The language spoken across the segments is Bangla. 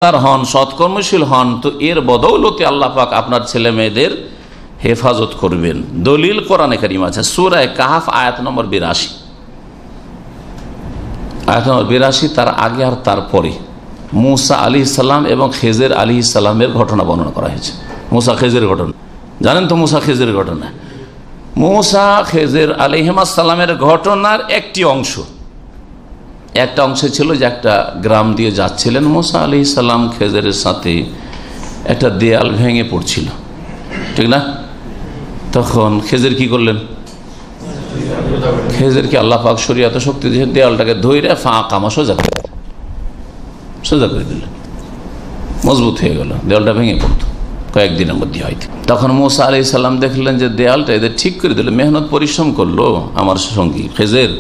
হন, সৎকর্মশীল হন, তো এর বদৌলতে আল্লাহ পাক আপনার ছেলে মেয়েদের হেফাজত করবেন। দলিল কোরআনে কারীম আছে, সূরা কাহফ আয়াত নম্বর 82। আয়াত নম্বর 82, তার আগে আর তারপরে মুসা আলাইহিস সালাম এবং খেজর আলাইহিস সালামের ঘটনা বর্ণনা করা হয়েছে। মুসা খেজরের ঘটনা জানেন তো, মুসা খেজরের ঘটনা, মুসা খেজর আলাইহিস সালামের ঘটনার একটা অংশ ছিল যে একটা গ্রাম দিয়ে যাচ্ছিলেন মুসা আলাইহিস সালাম, খেজরের সাথে একটা দেয়াল ভেঙে পড়ছিল, ঠিক না? তখন খেজর কি করলেন? খেজরকে আল্লাহ পাক শরীয়ত শক্তি দিয়ে দেয়ালটাকে ধরে ফাঁকা সোজা করে দিলেন, মজবুত হয়ে গেল, দেয়ালটা ভেঙে পড়তো কয়েকদিনের মধ্যে হয়তো। তখন মুসা আলাইহিস সালাম দেখলেন যে দেয়ালটা এদের ঠিক করে দিল, মেহনত পরিশ্রম করলো আমার সঙ্গী খেজর,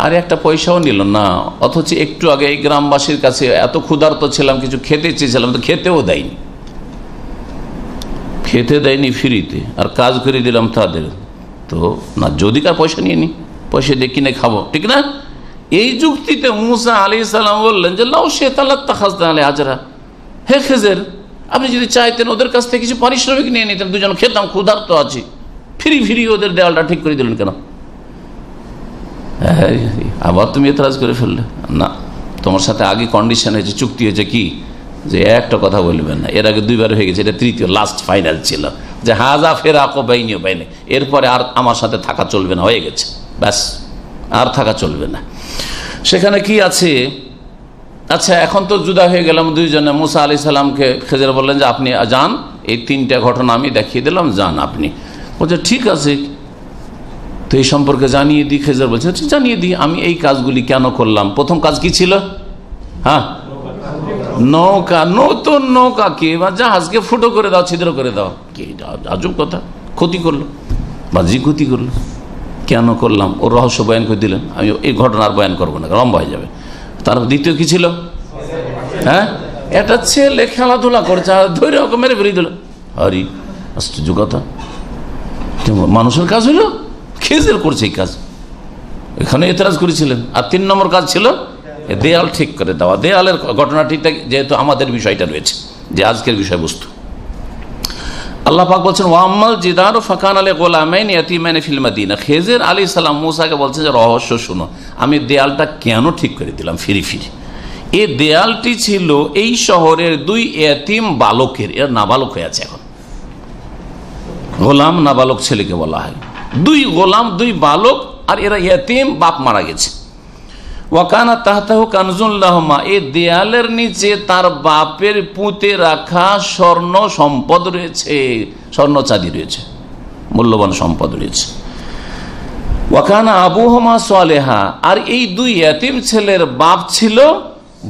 আর একটা পয়সাও নিল না, অথচ একটু আগে এই গ্রামবাসীর কাছে এত ক্ষুধার্ত ছিলাম, কিছু খেতে চেয়েছিলাম, তো খেতেও দেয়নি ফ্রিতে, আর কাজ করে দিলাম তাদের, তো না যদি কার পয়সা নিয়ে নি, পয়সা দিয়ে কিনে খাবো, ঠিক না? এই যুক্তিতে মুসা আলাইহিস সালাম বললেন যে লাউ শি'তা আজরা, হে খেজর, আপনি যদি চাইতেন ওদের কাছ থেকে কিছু পারিশ্রমিক নিয়ে নিতেন, দুজন খেতাম, ক্ষুধার্ত আছি, ফ্রি ওদের দেওয়ালটা ঠিক করে দিলেন কেন? আবার তুমি এতরাজ করে ফেললে, না তোমার সাথে আগে কন্ডিশন হয়েছে, চুক্তি হয়েছে কি, যে একটা কথা বলবেন না, এর আগে দুইবার হয়ে গেছে, এটা তৃতীয় লাস্ট ফাইনাল ছিল, যে হাজা ফেরাকো বাইনিও বাইনে, এরপরে আর আমার সাথে থাকা চলবে না, হয়ে গেছে, ব্যাস আর থাকা চলবে না। সেখানে কি আছে? আচ্ছা, এখন তো জুদা হয়ে গেলাম দুইজনে। মুসা আলাইহিস সালামকে খেজর বললেন যে আপনি যান, এই তিনটা ঘটনা আমি দেখিয়ে দিলাম, যান আপনি। বলছে ঠিক আছে, তো এই সম্পর্কে জানিয়ে দিই। খেজর বলছে জানিয়ে দিই, আমি এই কাজগুলি কেন করলাম। প্রথম কাজ কি ছিল? হ্যাঁ, নৌকা, নতুন নৌকাকে বা জাহাজকে ফুটো করে দাও, ছিদ্র করে দাও। কি আজব কথা, ক্ষতি করলো, বাজি ক্ষতি করলো। কেন করলাম ওর রহস্য বয়ান করে দিলেন, আমি এই ঘটনার বয়ান করবো না, লম্বা হয়ে যাবে। তার দ্বিতীয় কি ছিল? হ্যাঁ, একটা ছেলে খেলাধুলা করছে, ধৈর্য মেরে বেরিয়ে দিল। আরে আশ্চর্য কথা, মানুষের কাজ হইল, খেজর করছে এই কাজ, এখানে এতরাজ করেছিলেন। আর 3 নম্বর কাজ ছিল দেয়াল ঠিক করে দেওয়া। দেয়ালের ঘটনাটি যেহেতু আমাদের বিষয়টা রয়েছে, যে আজকের বিষয়বস্তু, আল্লাহ পাক বলছেন ওয়াম্মাল জিদারু ফাকানা লিগুলামাইনি ইয়াতীমাইনি ফিল মাদিনা। খেজর আলাইহিস সালাম মুসাকে বলছেন যে রহস্য শুনো, আমি দেয়ালটা কেন ঠিক করে দিলাম ফিরি। এই দেয়ালটি ছিল এই শহরের 2 এতিম বালকের, এরা নাবালক হয়ে আছে এখন, গোলাম নাবালক ছেলেকে বলা হয়, 2 গোলাম 2 বালক, আর এরা এতিম, বাপ মারা গেছে। ওয়াকানা তাহতাহু কানজুন লাহুমা, এই দেয়ালের নিচে তার বাপের পুঁতে রাখা স্বর্ণ সম্পদ রয়েছে, স্বর্ণ চাঁদি রয়েছে, মূল্যবান সম্পদ রয়েছে। ওয়াকানা আবুহুমা সালেহা, আর এই 2 এতিম ছেলের বাপ ছিল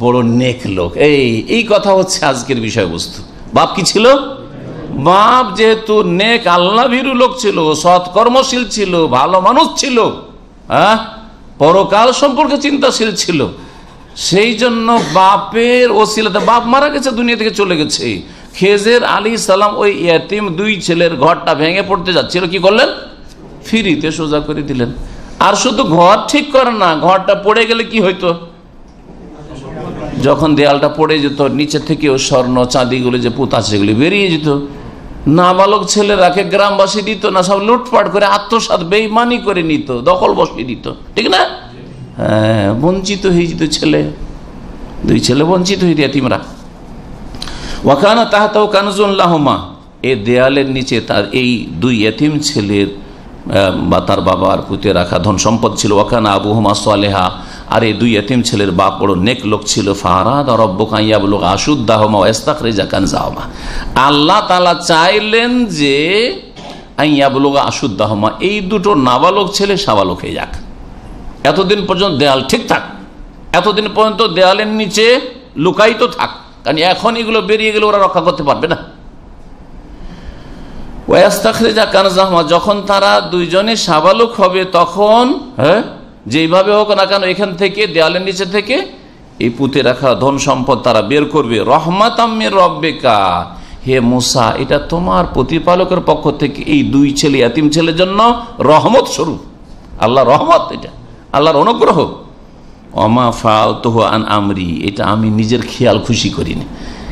বড় নেক লোক। এই কথা হচ্ছে আজকের বিষয়বস্তু। বাপ কি ছিল? বাপ যেহেতু নেক আল্লাহ ভীরু লোক ছিল, সৎকর্মশীল ছিল, ভালো মানুষ ছিল, হ্যাঁ, পরকাল সম্পর্কে চিন্তাশীল ছিল, সেই জন্য বাপের ওসিলাতে, বাপ মারা গেছে, দুনিয়া থেকে চলে গেছে, খেজর আলাইহিস সালাম ওই এতিম 2 ছেলের ঘরটা ভেঙে পড়তে যাচ্ছিল, কি করলেন? ফ্রিতে সোজা করে দিলেন। আর শুধু ঘর ঠিক করে না, ঘরটা পড়ে গেলে কি হইতো? যখন দেয়ালটা পড়ে যেত, নিচে থেকেও স্বর্ণ চাঁদিগুলো যে পুঁতা সেগুলি বেরিয়ে যেত। নাবালক ছেলেরাকে গ্রামবাসী দিত না, সব লুটপাট করে আত্মসাৎ বেঈমানি করে নিত, দখল বসিয়ে দিত, ঠিক না? হ্যাঁ, বঞ্চিত হয়ে যেত ছেলে, 2 ছেলে বঞ্চিত হয়ে এতিমরা। ওয়াকানা তাহতাহু কানজুন লাহুমা, এই দেয়ালের নিচে তার এই 2 এতিম ছেলের বা তার বাবার পুঁতে রাখা ধন সম্পদ ছিল। ওয়াকানা আবুহুমা সালেহা, আর এই 2 এতিম ছেলের বাপ বড় নেক লোক ছিল। ফারাদা রাব্বুকা ইয়াবলুগা আশুদ্দাহুমা ওয়া ইস্তাখরিজা কানজাহুমা, আল্লাহ তাআলা চাইলেন যে ইয়াবলুগা আশুদ্দাহুমা, এই 2টো নাবালক ছেলে সাবালক হয়ে যাক, এতদিন পর্যন্ত দেয়াল ঠিক থাক, এতদিন পর্যন্ত দেয়ালের নিচে লুকায়িত থাক, কারণ এখন এগুলো বেরিয়ে গেলে ওরা রক্ষা করতে পারবে না। ওয়া ইস্তাখরিজা কানজাহুমা, যখন তারা 2 জনে সাবালক হবে তখন, হ্যাঁ, যেইভাবে হোক না কেন এখান থেকে, দেয়ালের নিচে থেকে এই পুঁতে রাখা ধন সম্পদ তারা বের করবে। রহমাতাম মির রব্বিকা, হে মুসা, এটা তোমার প্রতিপালকের পক্ষ থেকে এই 2 ছেলে এতিম ছেলের জন্য রহমত স্বরূপ, আল্লাহ রহমত, এটা আল্লাহর অনুগ্রহ। ওমা ফাআলতুহু আন আমরি, এটা আমি নিজের খেয়াল খুশি করিনি,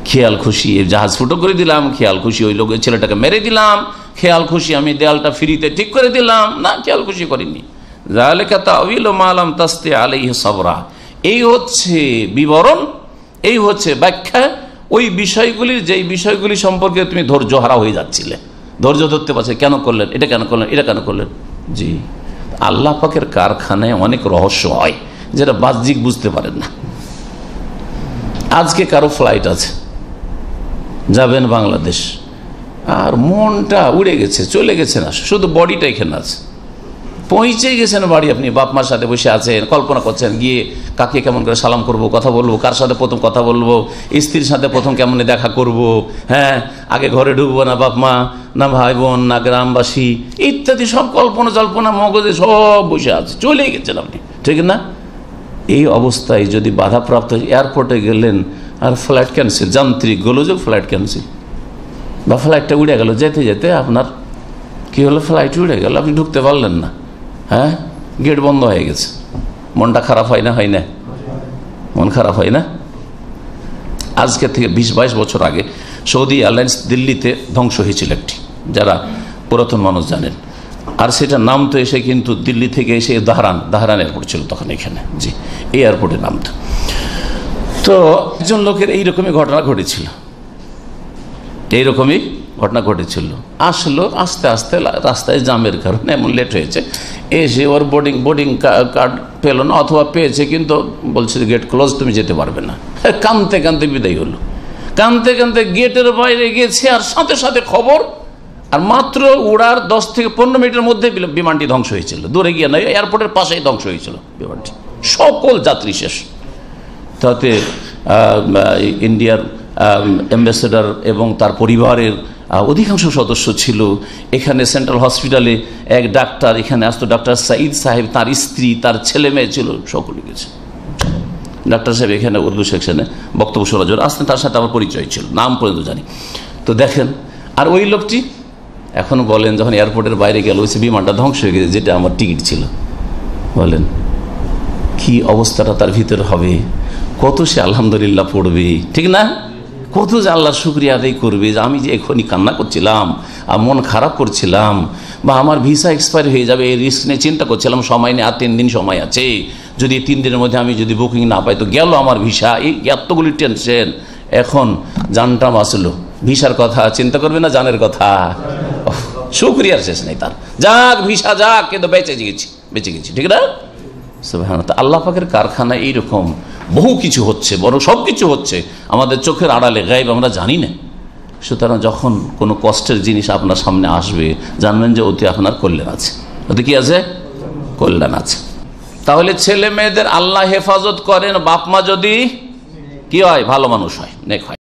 খেয়াল খুশি জাহাজ ফুটো করে দিলাম, খেয়াল খুশি ওই লোকের ছেলেটাকে মেরে দিলাম, খেয়াল খুশি আমি দেয়ালটা ফ্রিতে ঠিক করে দিলাম, না, খেয়াল খুশি করিনি। যালিকা তাউইলু মা লাম তাসতি আলাইহি সাবরা, এই হচ্ছে বিবরণ, এই হচ্ছে ব্যাখ্যা ওই বিষয়গুলির, যেই বিষয়গুলি সম্পর্কে তুমি ধৈর্য হারা হয়ে যাচ্ছিলে, ধৈর্য ধরতে পারছে, কেন করলেন এটা, কেন করলেন এটা, কেন করলেন। জি, আল্লাহ পাকের কারখানায় অনেক রহস্য হয় যেটা বাহ্যিক বুঝতে পারেন না। আজকে কারো ফ্লাইট আছে, যাবেন বাংলাদেশ, আর মনটা উড়ে গেছে, চলে গেছে না, শুধু বডিটা এখানে আছে, পৌঁছে গেছেন বাড়ি, আপনি বাপ মার সাথে বসে আছেন, কল্পনা করছেন গিয়ে কাকে কেমন করে সালাম করব, কথা বলবো, কার সাথে প্রথম কথা বলবো, স্ত্রীর সাথে প্রথম কেমন দেখা করব, হ্যাঁ, আগে ঘরে ঢুকবো না বাপ মা, না ভাই বোন, না গ্রামবাসী, ইত্যাদি সব কল্পনা জল্পনা মগজে সব বসে আছে, চলে গেছেন আপনি, ঠিক না। এই অবস্থায় যদি বাধাপ্রাপ্ত, এয়ারপোর্টে গেলেন আর ফ্লাইট ক্যান্সেল, যান্ত্রিক গোলযোগ, ফ্লাইট ক্যান্সেল, বা ফ্লাইটটা উড়ে গেল, যেতে যেতে আপনার কি হলো, ফ্লাইট উড়ে গেল, আপনি ঢুকতে পারলেন না, হ্যাঁ, গেট বন্ধ হয়ে গেছে, মনটা খারাপ হয় না, হয় না, মন খারাপ হয় না। আজকে থেকে 20-22 বছর আগে সৌদি এয়ারলাইন্স দিল্লিতে ধ্বংস হয়েছিল একটি, যারা পুরাতন মানুষ জানেন, আর সেটা নাম তো এসে কিন্তু দিল্লি থেকে এসে দাহরান এয়ারপোর্ট ছিল তখন এখানে, জি, এই এয়ারপোর্টের নাম তো একজন লোকের এইরকমই ঘটনা ঘটেছিল, এইরকমই ঘটনা ঘটেছিল। আসলো আস্তে আস্তে, রাস্তায় জামের কারণে এমন লেট হয়েছে, এসে ওর বোর্ডিং কার্ড পেল না, অথবা পেয়েছে কিন্তু বলছে গেট ক্লোজ, তুমি যেতে পারবে না। কাঁদতে কাঁদতে বিদায় হলো, কাঁদতে কাঁদতে গেটের বাইরে গেছে, আর সাথে সাথে খবর, আর মাত্র উড়ার 10 থেকে 15 মিনিটের মধ্যে বিমানটি ধ্বংস হয়েছিল, দূরে গিয়ে নয়, এয়ারপোর্টের পাশেই ধ্বংস হয়েছিল বিমানটি, সকল যাত্রী শেষ। তাতে ইন্ডিয়ার অ্যাম্বাসেডার এবং তার পরিবারের অধিকাংশ সদস্য ছিল। এখানে সেন্ট্রাল হসপিটালে এক ডাক্তার এখানে আসতো, ডাক্তার সাঈদ সাহেব, তার স্ত্রী, তার ছেলে মেয়ে ছিল, সকলে গেছে। ডাক্তার সাহেব এখানে উর্দু সেকশনে বক্তব্য শোনার জন্য আসতেন, তার সাথে আমার পরিচয় ছিল, নাম পর্যন্ত জানি। তো দেখেন, আর ওই লোকটি এখনো বলেন যখন এয়ারপোর্টের বাইরে গেল, ওই বিমানটা ধ্বংস হয়ে গেছে, যেটা আমার টিকিট ছিল, বলেন কি অবস্থাটা তার ভিতরে হবে, কত সে আলহামদুলিল্লাহ পড়বে, ঠিক না, কত যে আল্লাহর শুকরিয়া আদায় করবে যে আমি যে এখনই কান্না করছিলাম আর মন খারাপ করছিলাম, বা আমার ভিসা এক্সপায়ার হয়ে যাবে এই রিস্ক নিয়ে চিন্তা করছিলাম, সময় নেই, আর 3 দিন সময় আছে, যদি 3 দিনের মধ্যে আমি যদি বুকিং না পাই তো গেল আমার ভিসা, এই এতগুলি টেনশন। এখন জানটা বাঁচলো, ভিসার কথা চিন্তা করবে না, জানের কথা, শুকরিয়ার শেষ নেই তার, যাক ভিসা যাক, কিন্তু বেঁচে গেছি, ঠিক না। সুবহানাল্লাহ, আল্লাহ পাকের কারখানা এইরকম বহু কিছু হচ্ছে, বড় সব কিছু হচ্ছে আমাদের চোখের আড়ালে, গায়েব আমরা জানি না। সুতরাং যখন কোনো কষ্টের জিনিস আপনার সামনে আসবে, জানবেন যে ওতে আপনার কল্যাণ আছে, ওতে কি আছে, কল্যাণ আছে। তাহলে ছেলে মেয়েদের আল্লাহ হেফাজত করেন, বাপ মা যদি কি হয়, ভালো মানুষ হয়, নেক হয়।